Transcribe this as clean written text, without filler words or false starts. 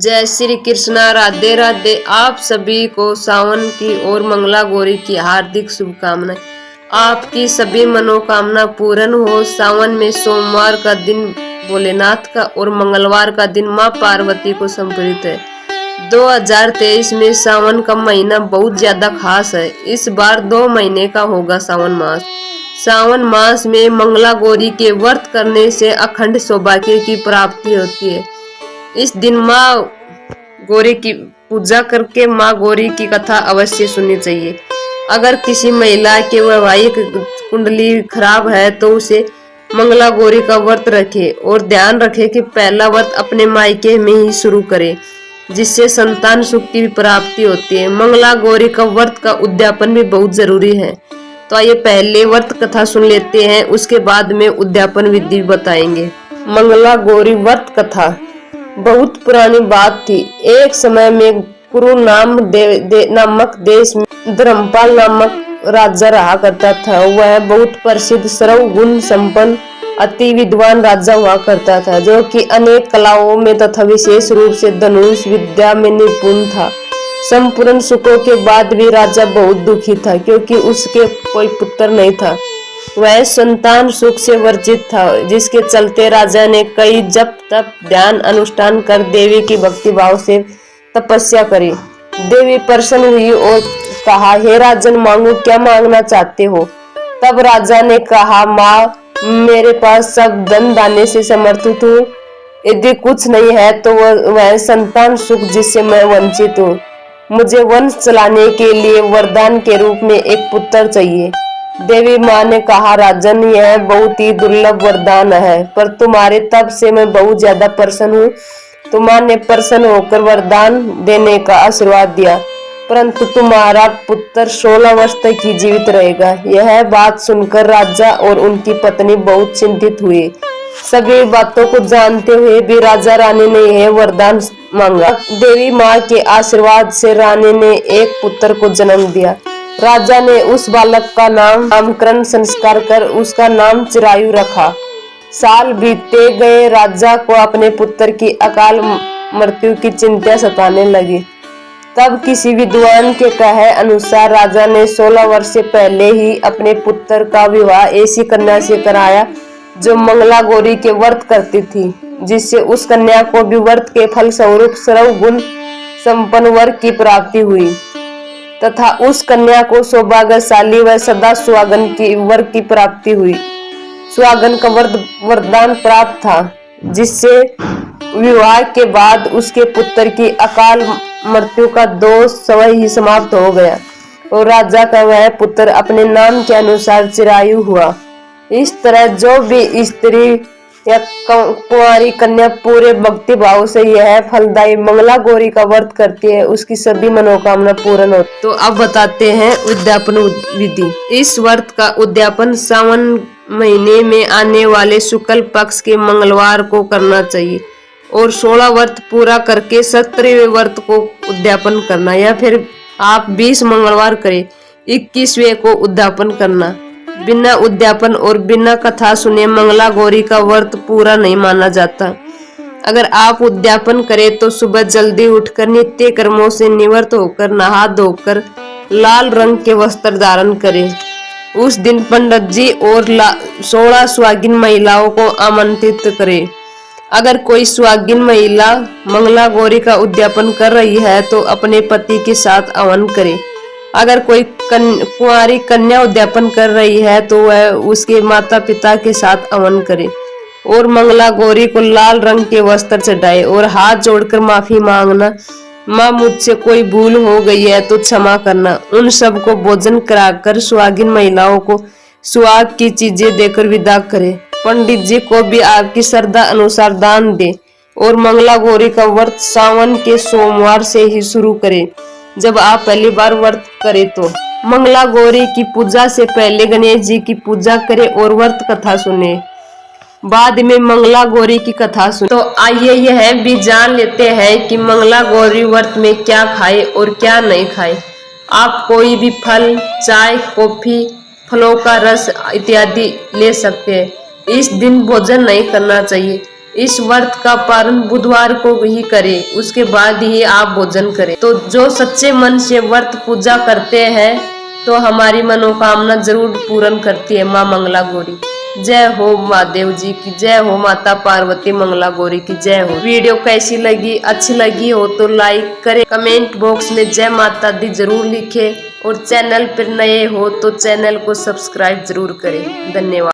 जय श्री कृष्णा। राधे राधे। आप सभी को सावन की और मंगला गौरी की हार्दिक शुभकामनाएं। आपकी सभी मनोकामना पूर्ण हो। सावन में सोमवार का दिन भोलेनाथ का और मंगलवार का दिन मां पार्वती को समर्पित है। 2023 में सावन का महीना बहुत ज्यादा खास है। इस बार 2 महीने का होगा सावन मास। सावन मास में मंगला गौरी के व्रत करने से अखंड सौभाग्य की प्राप्ति होती है। इस दिन माँ गौरी की पूजा करके माँ गौरी की कथा अवश्य सुननी चाहिए। अगर किसी महिला के वैवाहिक कुंडली खराब है तो उसे मंगला गौरी का व्रत रखे और ध्यान रखे कि पहला व्रत अपने मायके में ही शुरू करे, जिससे संतान सुख की प्राप्ति होती है। मंगला गौरी का व्रत का उद्यापन भी बहुत जरूरी है। तो आइए पहले व्रत कथा सुन लेते हैं, उसके बाद में उद्यापन विधि बताएंगे। मंगला गौरी व्रत कथा बहुत पुरानी बात थी। एक समय में कुरु नामक देश में धर्मपाल नामक राजा रहा करता था। वह बहुत प्रसिद्ध सर्वगुण संपन्न अति विद्वान राजा हुआ करता था, जो कि अनेक कलाओं में तथा विशेष रूप से धनुष विद्या में निपुण था। संपूर्ण सुखों के बाद भी राजा बहुत दुखी था, क्योंकि उसके कोई पुत्र नहीं था। वह संतान सुख से वंचित था, जिसके चलते राजा ने कई जप तप ध्यान अनुष्ठान कर देवी की भक्ति भाव से तपस्या करी। देवी प्रसन्न हुई और कहा, हे राजन, मांगो, क्या मांगना चाहते हो? तब राजा ने कहा, माँ, मेरे पास सब धन दाने से समर्थित हूँ। यदि कुछ नहीं है तो वह संतान सुख जिससे मैं वंचित हूँ। मुझे वंश चलाने के लिए वरदान के रूप में एक पुत्र चाहिए। देवी माँ ने कहा, राजन, यह बहुत ही दुर्लभ वरदान है, पर तुम्हारे तप से मैं बहुत ज्यादा प्रसन्न हूँ। तो माँ ने प्रसन्न होकर वरदान देने का आशीर्वाद दिया, परंतु तुम्हारा पुत्र 16 वर्ष तक ही जीवित रहेगा। यह बात सुनकर राजा और उनकी पत्नी बहुत चिंतित हुए। सभी बातों को जानते हुए भी राजा रानी ने यह वरदान मांगा। देवी माँ के आशीर्वाद से रानी ने एक पुत्र को जन्म दिया। राजा ने उस बालक का नामकरण संस्कार कर उसका नाम चिरायु रखा। साल बीतते गए, राजा को अपने पुत्र की अकाल मृत्यु की चिंता सताने लगी। तब किसी विद्वान के कहे अनुसार राजा ने 16 वर्ष से पहले ही अपने पुत्र का विवाह ऐसी कन्या से कराया जो मंगला गौरी के व्रत करती थी, जिससे उस कन्या को भी व्रत के फल स्वरूप सर्वगुण संपन्न वर की प्राप्ति हुई तथा उस कन्या को सौभाग्यशाली व सदा सुहागन की वर की प्राप्ति हुई। सुहागन का वरदान प्राप्त था, जिससे विवाह के बाद उसके पुत्र की अकाल मृत्यु का दोष स्वयं ही समाप्त हो गया और राजा का वह पुत्र अपने नाम के अनुसार चिरायु हुआ। इस तरह जो भी स्त्री या कुंवारी कन्या पूरे भक्ति भाव से यह फलदायी मंगला गौरी का व्रत करती है, उसकी सभी मनोकामना पूर्ण होती। तो अब बताते हैं उद्यापन विधि। इस व्रत का उद्यापन सावन महीने में आने वाले शुक्ल पक्ष के मंगलवार को करना चाहिए और 16 व्रत पूरा करके 17वें व्रत को उद्यापन करना, या फिर आप 20 मंगलवार करें, 21वें को उद्यापन करना। बिना उद्यापन और बिना कथा सुने मंगला गौरी का व्रत पूरा नहीं माना जाता। अगर आप उद्यापन करें तो सुबह जल्दी उठकर नित्य कर्मों से निवृत्त होकर नहा धोकर लाल रंग के वस्त्र धारण करें। उस दिन पंडित जी और 16 सुहागिन महिलाओं को आमंत्रित करें। अगर कोई सुहागिन महिला मंगला गौरी का उद्यापन कर रही है तो अपने पति के साथ हवन करे। अगर कोई कुंवारी कन्या उद्यापन कर रही है तो वह उसके माता पिता के साथ हवन करे और मंगला गौरी को लाल रंग के वस्त्र चढ़ाए और हाथ जोड़कर माफी मांगना, माँ, मुझसे कोई भूल हो गई है तो क्षमा करना। उन सब को भोजन कराकर सुहागिन महिलाओं को सुहाग की चीजें देकर विदा करे। पंडित जी को भी आपकी श्रद्धा अनुसार दान दे और मंगला गौरी का व्रत सावन के सोमवार से ही शुरू करें। जब आप पहली बार व्रत करें तो मंगला गौरी की पूजा से पहले गणेश जी की पूजा करें और व्रत कथा सुने, बाद में मंगला गौरी की कथा सुने। तो आइए यह भी जान लेते हैं कि मंगला गौरी व्रत में क्या खाए और क्या नहीं खाए। आप कोई भी फल, चाय, कॉफी, फलों का रस इत्यादि ले सकते हैं। इस दिन भोजन नहीं करना चाहिए। इस व्रत का पारण बुधवार को ही करें, उसके बाद ही आप भोजन करें। तो जो सच्चे मन से व्रत पूजा करते हैं तो हमारी मनोकामना जरूर पूर्ण करती है माँ मंगला गौरी। जय हो महादेव जी की जय हो, माता पार्वती मंगला गौरी की जय हो। वीडियो कैसी लगी, अच्छी लगी हो तो लाइक करें, कमेंट बॉक्स में जय माता दी जरूर लिखें और चैनल पर नए हो तो चैनल को सब्सक्राइब जरूर करें। धन्यवाद।